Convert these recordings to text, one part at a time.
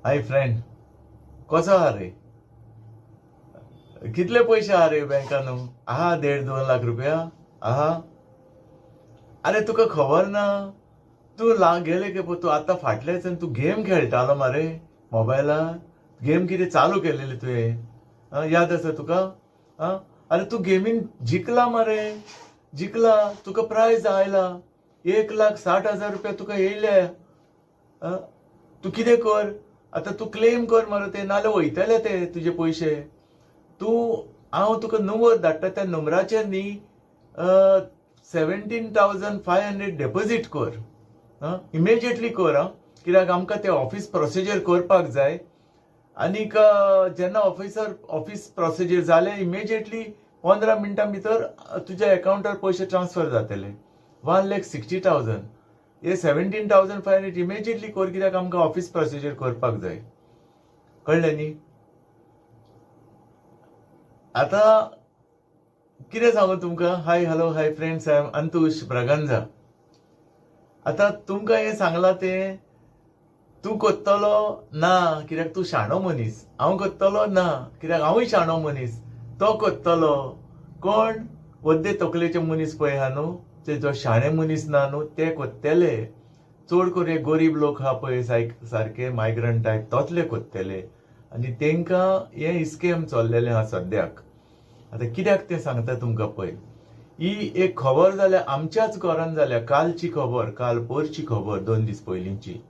Hi friend, कसो आहा रे? कितले पैसे आहा रे बँकान? आहा 1.5-2 लाख रुपया आहा? अरे तुका खबर ना? तू गेले की तू आता फाटल्याच तू गेम खेळटालो मरे मोबायलार. गेम किती चालू केलेली तुये? याद आसा तुका? अरे तू गेमीन जिखला मरे, जिखला. तुका प्राइज आयला 1,60,000 रुपया तुका येयले. तू कितें कर आता? तू क्लेम कर मरे ते, नाल्यार वयतले ते तुजे पैसे. तू हांव तुका नंबर धाडटा त्या नंबराचेर न्ही 17,500 डेपोजीट कर. इमिजिएटली कर. कित्याक आमकां ते ऑफिस प्रोसिजर करपाक जाय. आनीक जेन्ना ऑफिस प्रोसिजर जाले इमिजिएटली 15 मिनटां भितर तुज्या अकाउंटार पैसे ट्रान्सफर जातले. 1,60,000 हे 17,500 इमिजिएटली कर, कित्याक आमकां ऑफिस प्रोसिजर करपाक जाय. कळ्ळें न्ही? आता कितें सांगू तुमकां? Hi hello hi friends, I am Antush Braganza. आता तुमकां हें सांगलां तें तूं कोत्तलो ना, कित्याक तूं शाणो मनीस. हांव कोत्तलो ना, कित्याक हांवूय शाणो मनीस. तो कोत्तलो कोण? वद्दे तकलेचे मनीस पळय आहा न्हू, ते जो शाणे मनीस ना न्हू, ते कोत्तेले. चड करून हे गरीब लोक आहा पळय सारके मायग्रंट टायप, तोतले कोत्तेले. आनी तेंकां हे स्कॅम चल्लेले आहा सद्याक. आता कित्याक तें सांगता तुमकां पळय. ही एक खबर जाल्या आमच्याच घरान जाल्या. कालची खबर, काल परची खबर, 2 दीस पयलींची.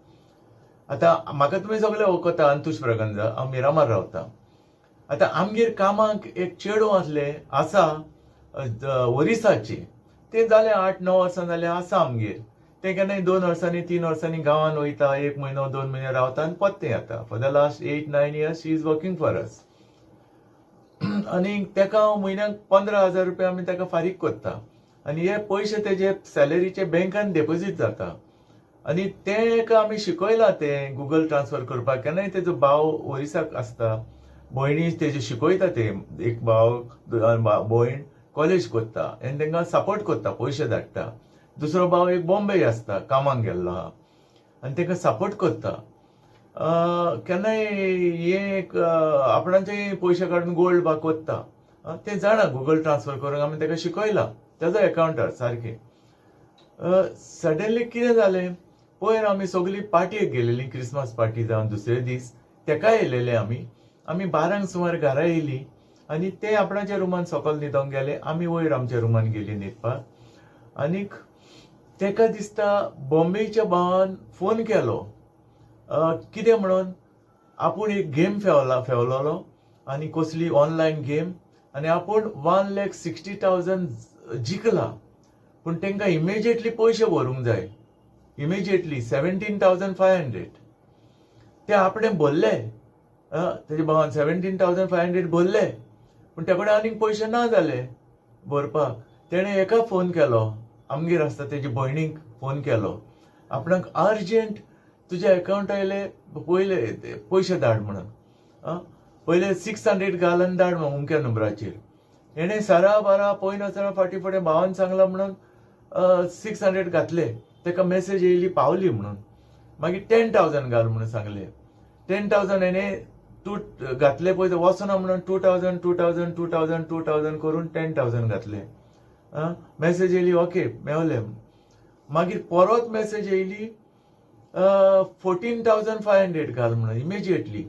आता म्हाका तुमी सगळे वळखता, अंतुश ब्रागांझा. हांव मिरामार रावतां. आता आमगेर कामाक एक चेडो आसा ओरिसाचे. ते जाले 8-9 वर्सां जाले आसा आमगेर. ते केन्नाय 2 वर्सांनी 3 वर्सांनी गांवान वयता, 1 म्हयनो 2 म्हयने रावता आनी परते येता. For the last 8-9 years she is working for us. आनी तेका हांव म्हयन्याक 15,000 रुपया आमी तेका फारीक करता. आनी हे पयशे तेजे सॅलरीचे बँकान डेपोजीट जाता. आनी तेका आमी शिकयला ते गुगल ट्रान्सफर करपाक. केन्नाय तेजो भाव ओरिसाक आसता, भयणी तेजे शिकयता ते. एक भाव भयण कॉलेज करता आनी तेंकां सपोर्ट करता, पयशे धाडटा. दुसरो भाव एक बॉम्बे आसता, कामाक गेल्लो आहा आनी तेंकां सपोर्ट करता. केन्नाय हे आपणाचे पयशे काडून गोल्ड बा कोत्ता. ते जाणा गुगल ट्रान्सफर करूंक आमी तेका शिकयला तेजो अकाउंटार सारकें. सडनली कितें जालें, पयर आमी सगळीं पार्टयेक गेलेलीं, क्रिसमस पार्टी जावन दुसरे दीस तेका येयलेले आमी. 12 सुमार घरा येयलीं आनी ते आपणाच्या रुमान सकयल न्हिदोंक गेले. आमी वयर आमच्या रुमान गेलीं न्हिदपाक. आनीक तेका दिसता बॉम्बेच्या भावान फोन केलो. कितें म्हणून? आपूण एक गेम फेवलोलो आनी कसली ऑनलायन गेम, आनी आपूण 1,60,000 जिखला. पूण तेंकां इमिजिएटली पयशे भरूंक जाय. इमिजिएटली 17,500 ते आपणें भरले. तेजे भावान 17,500 भरले. पूण ते कडेन आनीक पयशे ना जाले भरपाक. तेणें हेका फोन केलो, आमगेर आसता तेजे भयणीक फोन केलो. आपणाक अर्जंट तुज्या अकाउंटा येयले पयले पयशे धाड म्हणून. पयले 600 घाल आनी धाड म्हणून अमक्या नंबराचेर. हेणें सारा बारा पळय नासतना फाटीं फुडें भावान सांगलां म्हणून 600 घातले. तेका मेसेज येयली पावली म्हणून. मागीर 10,000 घाल म्हणून सांगलें. 10,000 हेणें तूं घातले पळय वचना म्हणून 2,000 2,000 2,000 2,000 करून 10,000 घातले. मेसेज येयली ओके मेवले. मागीर परत मेसेज येयली 14,500 घाल म्हणून इमिजिएटली.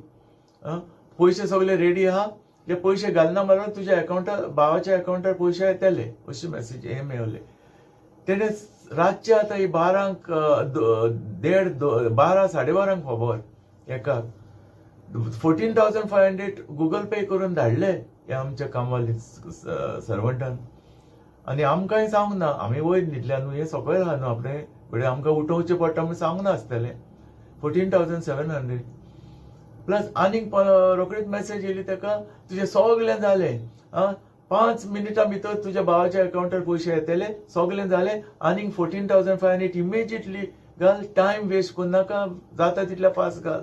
पयशे सगळे रेडी आहा, हे पयशे घालना म्हणून तुज्या अकाउंटार, भावाच्या अकाउंटार पयशे येतले अशें मेसेज हे मेवले. तेणें रातचे आतां 12 12:30 खबर एकाक 14,500 गुगल पे करून धाडले हे आमच्या कामवाले सर्वंटान. आनी आमकांय सांगूंक ना, आमी वयर न्हिदल्या न्हू, हे सकयल आहा न्हू आपणें, फुडें आमकां उठोवचें पडटा म्हूण सांगूंक नासतलें. 14,700 प्लस आनीक रोखडीच मेसेज येयली तेका, तुजें सगळें जालें. 5 मिनिटां भितर तुज्या भावाच्या अकाउंटार पयशे येतले, सगळें जालें. आनीक 14,500 इमिजिएटली घाल, टायम वेस्ट करूं नाका, जाता तितल्या फास्ट घाल.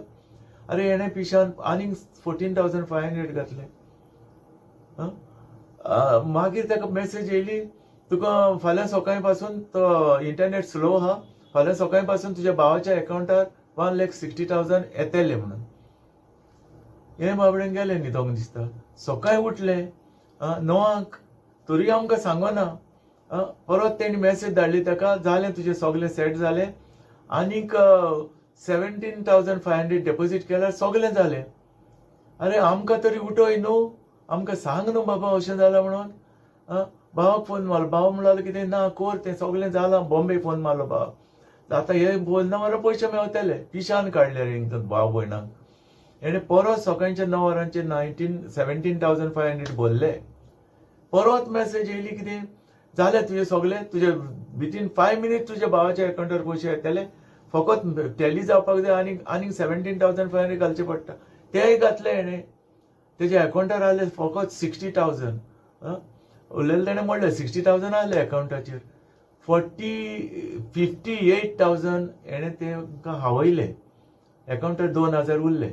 अरे हेणें पिशान आनीक 14,500 घातले. मागीर तेका मेसेज येयली, तुका फाल्यां सकाळी पासून तो इंटरनेट स्लो आहा, फाल्यां सकाळी पासून तुज्या भावाच्या अकाउंटार 1,60,000 येतले म्हणून. हे बाबडेन गेले न्हिदोंक दिसता. सकाळीं उठले 9 तरी आमकां सांगना. परत तेणी मेसेज धाडली ताका, जालें तुजें सगळें सेट जालें आनीक 17,500 डेपोजीट केल्यार सगळें जालें. अरे आमकां तरी उठोय न्हू, आमकां सांग न्हू बाबा अशें जालां म्हणून. भावाक फोन मारलो. भाव म्हणलो कितें ना कोर, तें सगळें जालां. बॉम्बे फोन मारलो भावाक. आतां हे बोलना मरे पयशे मेवतले. पिशान काडले रे भाव भयणाक. हेणे परत सकाळच्या 9 वरांचेर 17,500 भरले. परत मेसेज येयली कितें जालें तुजें सगळें, तुजे विथीन 5 मिनिट्स तुज्या भावाच्या अकाउंटार पयशे येतले. फकत टॅली जावपाक जाय आनीक 17,500 घालचे पडटा. तेय घातले हेणे. तेज्या अकाउंटार आले फकत 60,000. उरलेले तेणें म्हणलें 60,000 आले अकाउंटाचेर. 58,000 हेणें तेंकां हावयले. अकाउंटार 2,000 उरले.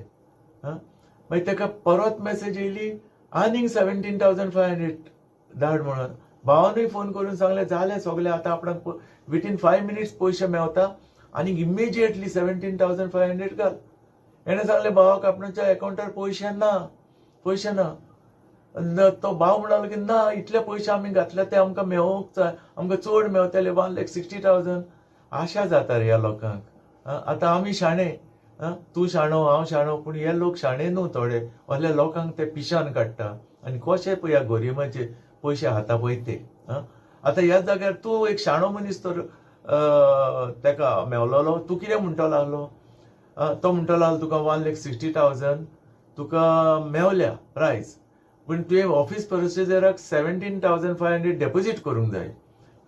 मागीर ताका परत मेसेज येयली आनीक 17,500 धाड म्हणून. भावानूय फोन करून सांगलें जालें सगळें, आतां आपणाक विथीन 5 मिनिट्स पयशे मेवता आनीक इमिजिएटली 17,500 घाल. हेणें सांगलें भावाक आपणाच्या अकाउंटार पयशे ना. तो भाव म्हणलो की ना, इतले पयशे आमी घातले ते आमकां मेळोवंक जाय, आमकां चड मेवतले 1,60,000. आशा जाता रे ह्या लोकांक. आतां आमी शाणे, तूं शाणो हांव शाणो, पूण हे लोक शाणे न्हू थोडे. असल्या लोकांक ते पिशान काडटा आनी कशे पळय ह्या गोरिबाचे पयशे खाता पळय ते. आतां ह्याच जाग्यार तूं एक शाणो मनीस तर ताका मेवलोलो, तूं कितें म्हणटलो लागलो? तो म्हणटलो लागलो तुका 1,60,000 तुका मेवल्या प्रायस, पूण तुवें ऑफिस प्रोसिजराक 17,500 डेपोजीट करूंक जाय.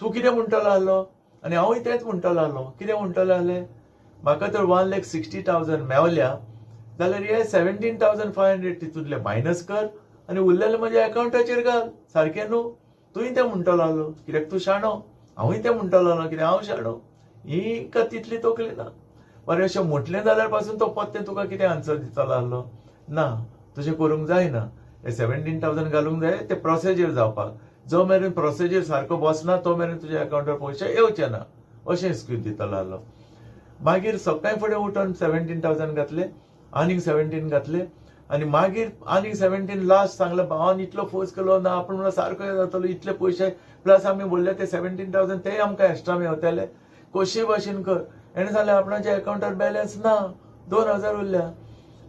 तूं कितें म्हणटलो आहलो? आनी हांवूय तेंच म्हणटलो आहलो. कितें म्हणटलो आहलें? म्हाका तर 1,60,000 मेवल्या जाल्यार हे 17,500 तितूंतले मायनस कर आनी उरलेले म्हज्या अकाउंटाचेर घाल. सारकें न्हू? तुवें तें म्हणटलो आहलो. कित्याक तूं शाणो. हांवूय तें म्हणटलो आहलो कित्याक हांव शाणो. ही का तितली तकली ना. बरें अशें म्हटलें जाल्यार पासून तो पत्ते तुका कितें आन्सर दितलो आहलो? ना, तशें करूंक जायना. हे 17,000 घालूंक जाय ते प्रोसिजर जावपाक. जो मेरेन प्रोसिजर सारको बसना तो मेरेन तुज्या अकाउंटार पयशे येवचे ना. अशें एक्सक्यूज दितलो आहलो. मागीर सकाळीं फुडें उठोन 17,000 घातले आनीक 17 घातले आनी मागीर आनीक 17 लास्ट सांगलें. भावान इतलो फोर्स केलो ना, आपूण म्हणून सारको जातलो, इतले पयशे प्लस आमी बोलले ते 17,000 ते आमकां एक्स्ट्रा मेवतले. कशे भाशेन कर. हेणें सांगलें आपणाच्या अकाउंटार बॅलन्स ना, 2,000 उरल्या.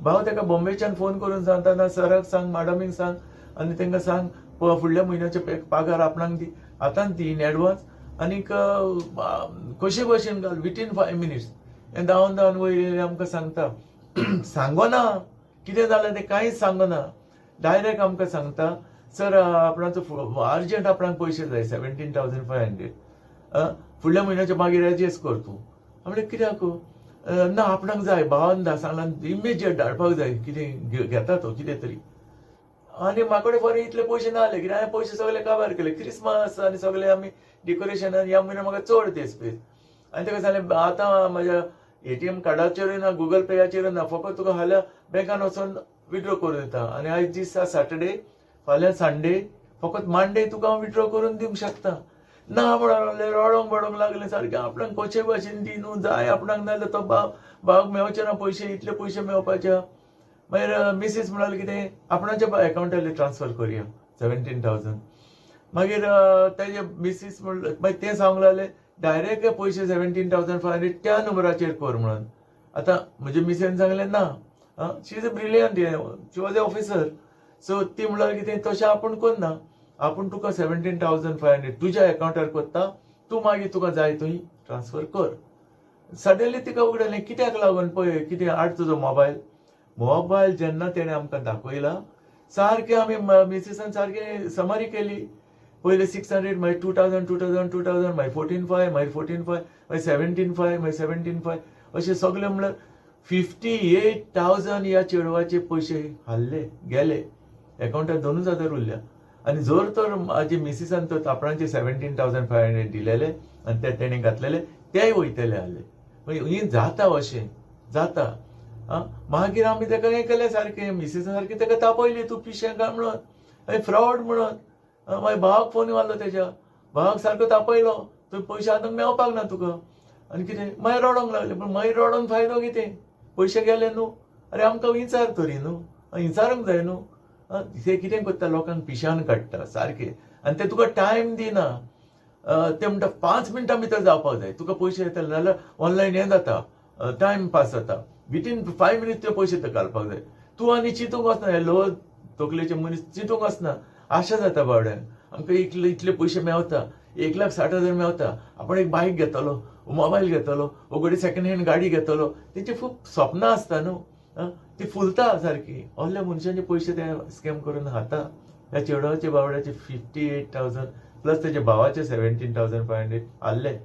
भाव ताका बॉम्बेच्यान फोन करून सांगता ना, सराक सांग, मॅडमीक सांग आनी तांकां सांग फुडल्या म्हयन्याचे पगार आपणाक दी, आतांच दी इन एडवान्स आनीक कशे भाशेन घाल विथीन 5 मिनिट्स. हें धांवन वयर आमकां सांगता. सांगना कितें जालें तें कांयच सांगना. डायरेक्ट आमकां सांगता सर आपणाचो अर्जंट आपणाक पयशे जाय 17,500 फुडल्या म्हयन्याचे मागीर एडजस्ट कर तूं. म्हणजे कित्याक ना आपणाक जाय. भावान सांगलां इमिजिएट धाडपाक जाय. कितें घेता तो कितें तरी. आनी म्हाका कडेन बरें इतले पयशे ना जाले, कित्याक हांवें पयशे सगळे काबार केले. क्रिसमस आनी सगळे आमी डेकोरेशनान ह्या म्हयन्याक म्हाका चड ते स्पेस. आनी ताका सांगलें आतां म्हाज्या ATM कार्डाचेरूय ना, गुगल पेयाचेरूय ना, फकत तुका फाल्यां बँकान वचून विथड्रॉ करून दिता. आनी आयज दीस सॅटर्डे, फाल्यां संडे, फकत मांडे तुका हांव विथड्रॉ करून दिवंक शकता. ना म्हणून रडोंक लागले सारकें. आपणाक कशे भाशेन दी न्हू, जाय आपणाक नाजाल्यार तो भावाक मेवचे ना पयशे, इतले पयशे मेवपाचे. मागीर मिसीस म्हणाली कितें आपणाच्या अकाउंटार ट्रान्सफर करुया 17,000. मागीर तेजे मिसीस म्हणलें, मागीर तें सांगूंक लागलें डायरेक्ट पयशे 17,500 त्या नंबराचेर कर म्हणून. आतां म्हज्या मिसेन सांगलें ना, she is a brilliant, she was a officer. So ती म्हणल्यार कितें तशें आपूण करना. आपूण तुका 17,500 तुज्या अकाउंटार करता, तूं मागीर तुका जाय थंय ट्रान्सफर कर. सडनली तिका उगडलें कित्याक लागून पळय कितें हाड तुजो मोबायल जेन्ना तेणें आमकां दाखयला सारकें आमी मिसेसान सारकें समरी केली. पयले 600 मागीर 2,000 मागीर 14,500 मागीर 14,500 मागीर 17,500 मागीर 17,500 अशें सगळें म्हणल्यार 58,000 ह्या चेडवाचे पयशे हाल्ले गेले. अकाउंटार 2,000 उरल्या. आनी जर तर म्हाजी मिसिसान तर आपणाचे 17,500 दिलेले आनी ते तेणें घातलेले तेय वयतले आहले. मागीर ही जाता अशें जाता. मागीर आमी ताका हें केलें सारकें. मिसेसान सारकी ताका तापयली तूं पिशें काय म्हणून, मागीर फ्रॉड म्हणून. मागीर भावाक फोन मारलो तेज्या. भावाक सारको तापयलो, तुवें पयशे आतां मेवपाक ना तुका. आनी कितें मागीर रडोंक लागलें. पूण मागीर रडोन फायदो कितें, पयशे गेले न्हू. अरे आमकां विचार तरी न्हू. विचारूंक जाय न्हू. ते कितें करता, लोकांक पिशान काडटा सारके, आनी ते तुका टायम दिना. ते म्हणटा 5 मिनटां भितर जावपाक जाय, तुका पयशे येतले जाल्यार ऑनलायन हें जाता, टायम पास जाता, विथीन 5 मिनिट्स ते पयशे घालपाक जाय. तूं आनी चिंतूंक वचना, हे लो तकलेचे मनीस चिंतूंक वचना. आशा जाता बावड्यांक, आमकां इतले पयशे मेवता, 1,60,000 मेवता, आपण एक बायक घेतलो, मोबायल घेतलो, घडी सेकंड हँड गाडी घेतलो. तेंची खूब स्वप्नां आसता न्हू, ती फुलता सारकी. असल्या मनशांचे पयशे ते स्कॅम करून खाता. ह्या चेडवाचे बावड्याचे 58,000 प्लस त्याच्या भावाचे 17,500 आल्ले.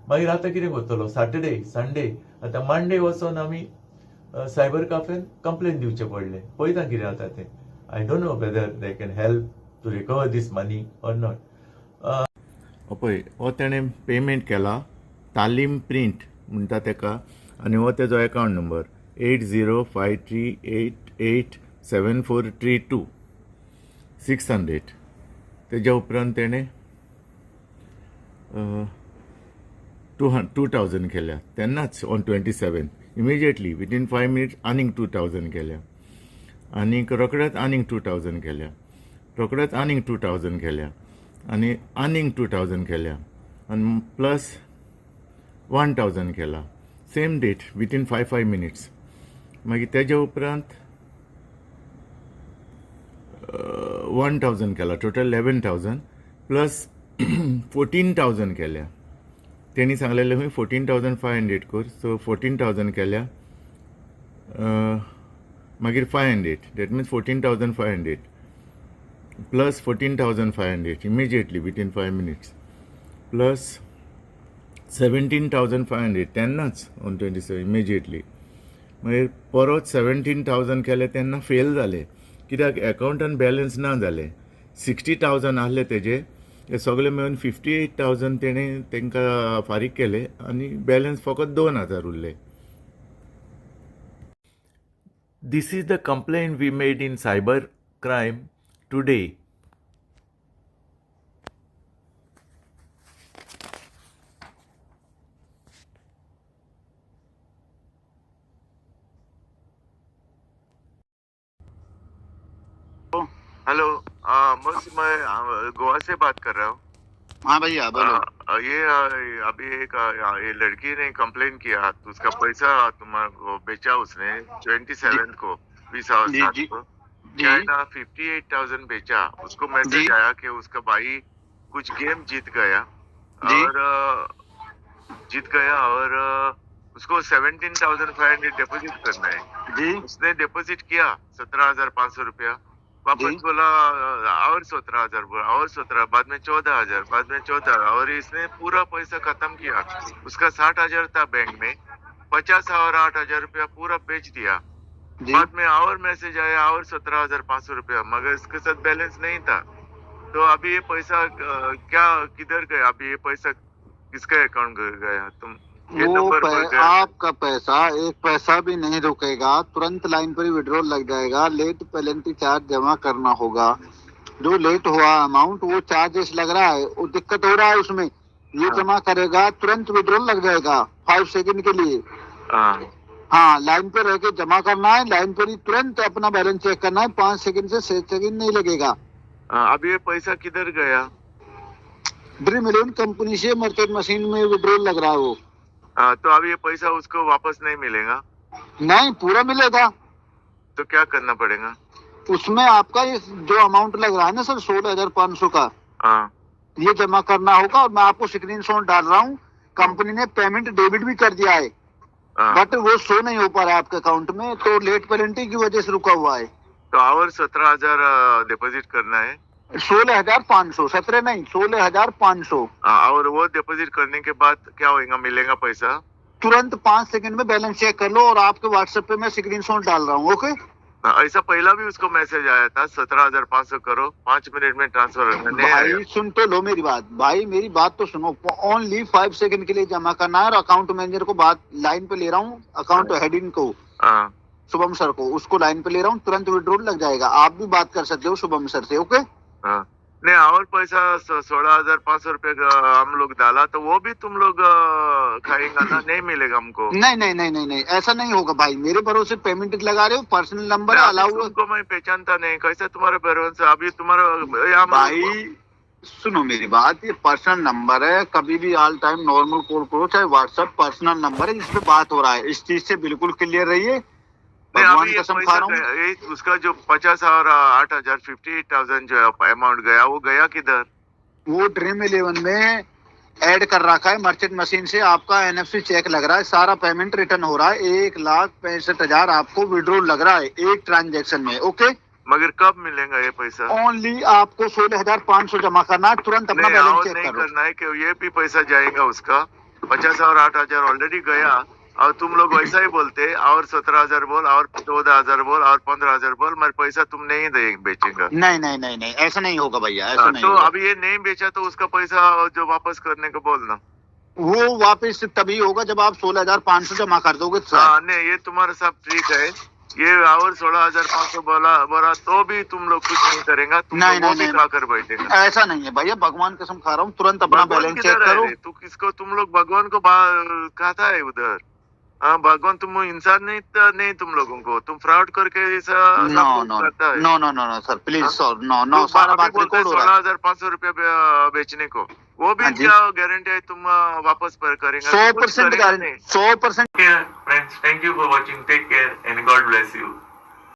मागीर आतां कितें करतलो, सॅटर्डे संडे, आतां मंडे वचोन आमी सायबर कॅफेन कंप्लेन दिवचे पडले. पळयता कितें जाता तें. I don't know whether they can help to recover this money or not. पळय, हो तेणें पेमेंट केला, तालीम प्रिंट म्हणटा तेका, आनी हो तेजो अकावंट नंबर 8053887432 600. तेज्या उपरांत तेणें 2,000 केल्या तेन्नाच ऑन 27 इमिजिएटली विथीन 5 मिनिट्स आनीक 2,000 केल्या, आनीक रोखडेच आनीक 2,000 केल्या, रोखडेच आनीक 2,000 केल्या, आनी आनीक 2,000 केल्या, आनी प्लस 1,000 केला सेम डेट विथीन 5 मिनिट्स. मागीर तेज्या उपरांत 1,000 केला, टोटल 11,000 प्लस 14,000 केल्या. तेणी सांगलेलें खंय 14,500 कर, सो 14,000 केल्या, मागीर 500, that means 14,500 plus 14,500 immediately within 5 minutes, plus 17,500 तेन्नाच ऑन 27 इमिजिएटली. मागीर परत 17,000 केले तेन्ना फेल जाले, कित्याक अकावंटान बॅलन्स ना जालें. 60,000 आहले तेजे, हे सगळे मेळून 58,000 तेणें तांकां फारीक केले, आनी बॅलन्स फकत 2,000 उरले. This is the complaint we made in cyber crime today. Hello, बस मैं गोवा से बात कर रहा हूँ. हाँ भैया बोलो. ये अभी एक ये लड़की ने कंप्लेन किया, तो उसका पैसा तुम्हारे बेचा उसने 27 को 20,000 को, क्या है ना 58,000 बेचा. उसको मैसेज आया कि उसका भाई कुछ गेम जीत गया और उसको 17,500 डिपॉजिट करना है जी. उसने डिपॉजिट किया 17,500 रुपया, वापस बोला और 17,000 बोला, और 17, बाद में 14,000, बाद में 14, और इसने पूरा पैसा खत्म किया. उसका 60,000 था बैंक में, 50 और 8,000 रुपया पूरा बेच दिया. बाद में और मैसेज आया और 17,500 रुपया, मगर इसके साथ बैलेंस नहीं था. तो अभी ये पैसा क्या किधर गया, अभी ये पैसा किसका अकाउंट गया? तुम ये नंबर पर आपका पैसा एक पैसा भी नहीं रुकेगा, तुरंत लाइन पर ही विड्रॉल लग जाएगा. लेट पेनल्टी चार्ज जमा करना होगा. जो लेट हुआ अमाउंट वो चार्जेस लग रहा है, वो दिक्कत हो रहा है उसमें, ये जमा करेगा तुरंत विड्रॉल लग जाएगा 5 सेकंड के लिए. हाँ, लाइन पर रह के जमा करना है, लाइन पर ही तुरंत अपना बैलेंस चेक करना है, 5 सेकंड से 6 सेकंड नहीं लगेगा. अभी ये पैसा किधर गया? ड्रीम मिलियन कंपनी से मर्चेंट मशीन में विड्रॉल लग रहा है वो. तो अभी ये पैसा उसको वापस नहीं मिलेगा? नहीं, पूरा मिलेगा. तो क्या करना पड़ेगा उसमें? आपका ये जो अमाउंट लग रहा है ना सर 16,500 का, ये जमा करना होगा. और मैं आपको स्क्रीनशॉट डाल रहा हूँ. कंपनी ने पेमेंट डेबिट भी कर दिया है, बट वो शो नहीं हो पा रहा है आपके अकाउंट में, तो लेट पेनल्टी की वजह से रुका हुआ है. तो और 17,000 डिपॉजिट करना है. 16,500, 17 नहीं, 16,500. और वो डिपॉजिट करने के बाद क्या होगा, मिलेगा पैसा? तुरंत 5 सेकंड में बैलेंस चेक कर लो, और आपके व्हाट्सएप पे मैं स्क्रीनशॉट डाल रहा हूँ. ओके. ऐसा पहला भी उसको मैसेज आया था 17,500 करो, 5 मिनट में ट्रांसफर. भाई सुन तो लो मेरी बात, भाई मेरी बात तो सुनो. ओनली 5 सेकंड के लिए जमा करना है, और अकाउंट मैनेजर को बात लाइन पे ले रहा हूँ, अकाउंट हेडिंग को, शुभम सर को, उसको लाइन पे ले रहा हूँ. तुरंत विड्रॉल लग जाएगा. आप भी बात कर सकते हो शुभम सर से. ओके. नहीं और पैसा 16,500 रुपये हम लोग डाला तो वो भी तुम लोग खाएंगा ना, नहीं मिलेगा हमको। नहीं नहीं नहीं नहीं नहीं, ऐसा नहीं होगा भाई, मेरे भरोसे पेमेंट लगा रहे हो, पर्सनल नंबर नहीं, अलाउ। अभी तुमको मैं पहचानता नहीं, कैसे तुम्हारे भरोसे अभी तुम्हारा यहाँ भाई सुनो मेरी बात, ये पर्सनल नंबर है, कभी भी ऑल टाइम नॉर्मल कॉल करो, चाहे व्हाट्सएप, पर्सनल नंबर है जिसपे बात हो रहा है, इस चीज से बिल्कुल क्लियर रहिए, नहीं, भगवान अभी कसम खा रहा हूँ। उसका जो 50 और 8,000 58,000 जो अमाउंट गया वो गया किधर? वो ड्रीम 11 में ऐड कर रखा है मर्चेंट मशीन से, आपका एनएफसी चेक लग रहा है, सारा पेमेंट रिटर्न हो रहा है, 1,65,000 आपको विड्रॉल लग रहा है एक ट्रांजेक्शन में। ओके, मगर कब मिलेगा ये पैसा? ओनली आपको 16,500 जमा करना है, तुरंत अपना नहीं, बैलेंस और चेक नहीं करो। करना है कि ये भी पैसा जाएगा उसका 50 और 8,000 ऑलरेडी गया, और तुम लोग वैसा ही बोलते और 17,000 बोल और 14,000 बोल और 15,000 बोल, मेरे पैसा तुम नहीं दे बेचेगा। नहीं नहीं नहीं नहीं, ऐसा नहीं होगा भैया, ऐसा नहीं तो होगा। अभी ये नहीं बेचा तो उसका पैसा जो वापस करने को बोलना। वो वापस तभी होगा जब आप 16,500 जमा कर दोगे सर। हाँ नहीं, ये तुम्हारा सब ठीक है, ये और 16,500 बोला बोला तो भी तुम लोग कुछ नहीं करेगा, तुम नहीं, लोग वो नहीं, भी नहीं। खा कर बैठेगा। ऐसा नहीं है भैया, भगवान कसम खा रहा हूँ, तुरंत अपना भगवान बैलेंस किधर चेक है करो। रे? तू किसको, तुम लोग भगवान को खाता है उधर? हाँ, भगवान तुम इंसान नहीं तुम लोगों को, तुम फ्रॉड करके ऐसा नो सब नो करता है। No no no no sir, please हाँ? सर, नो नो, तो सारा अभी बात बोलते रिकॉर्ड हो रहा है। 16,500 रुपया बेचने को, वो भी हाँ जी। क्या गारंटी है तुम वापस पर करेंगे? 100% guarantee, 100%। Friends, thank you for watching, take care and God bless you.